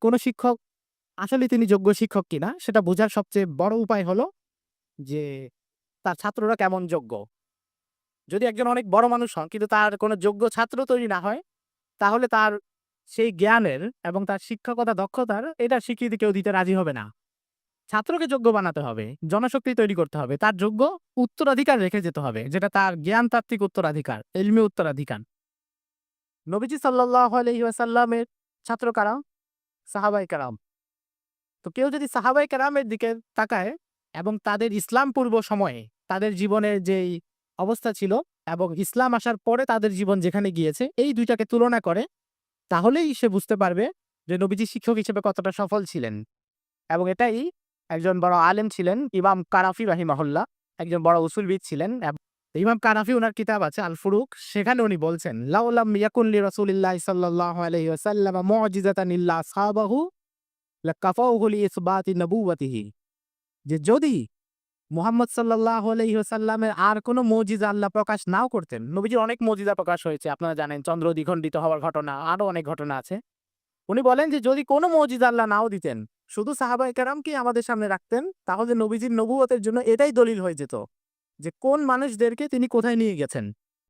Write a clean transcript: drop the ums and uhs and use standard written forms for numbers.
কোন শিক্ষক আসলে তিনি যোগ্য শিক্ষক কিনা সেটা বোঝার সবচেয়ে বড় উপায় হলো যে তার ছাত্ররা কেমন যোগ্য। যদি একজন অনেক বড় মানুষ হন কিন্তু তার কোনো যোগ্য ছাত্র তৈরি না হয়, তাহলে তার সেই জ্ঞানের এবং তার শিক্ষকতা দক্ষতার এটার স্বীকৃতি কেউ দিতে রাজি হবে না। ছাত্রকে যোগ্য বানাতে হবে, জনশক্তি তৈরি করতে হবে। তার যোগ্য উত্তরাধিকার রেখে যেতে হবে, যেটা তার জ্ঞানতাত্ত্বিক উত্তরাধিকার, ইলমি উত্তরাধিকার। নবীজি সাল্লাল্লাহু আলাইহি ওয়াসাল্লামের ছাত্র কারা? সাহাবায়ে কেরাম। তো কেউ যদি সাহাবায়ে কেরামের দিকে তাকায় এবং তাদের ইসলাম পূর্ব সময়ে তাদের জীবনের যেই অবস্থা ছিল এবং ইসলাম আসার পরে তাদের জীবন যেখানে গিয়েছে, এই ২ টাকে তুলনা করে, তাহলেই সে বুঝতে পারবে যে নবীজি শিক্ষক হিসেবে কতটা সফল ছিলেন। এবং এটাই একজন বড় আলেম ছিলেন ইমাম কারাফি রাহিমাহুল্লাহ, একজন বড় উসুলবিদ ছিলেন। ইমাম কারাফি উনার কিতাব আছে আল ফুরুক, সেখানে উনি বলছেন, লাউলাম ইয়াকুন লিরাসূলিল্লাহি সাল্লাল্লাহু আলাইহি ওয়াসাল্লাম মু'জিজাতান ইল্লা আসহাবাহু লাকাফাউহু লিইসবাতি নবুওয়াতিহি। যে যদি মুহাম্মদ সাল্লাল্লাহু আলাইহি ওয়াসাল্লামের আর কোনো মুজিজা আল্লাহ প্রকাশ নাও করতেন, নবীজির অনেক মুজিজা প্রকাশ হয়েছে, আপনারা জানেন চন্দ্র দ্বিখণ্ডিত হওয়ার ঘটনা, আরো অনেক ঘটনা আছে। উনি বলেন যে যদি কোনো মুজিজা আল্লাহ নাও দিতেন, শুধু সাহাবায়ে কেরামকেই আমাদের সামনে রাখতেন, তাহলে নবীজির নবুয়তের জন্য এটাই দলিল হয়ে যেত যে কোন মানুষদেরকে তিনি কোথায় নিয়ে গেছেন।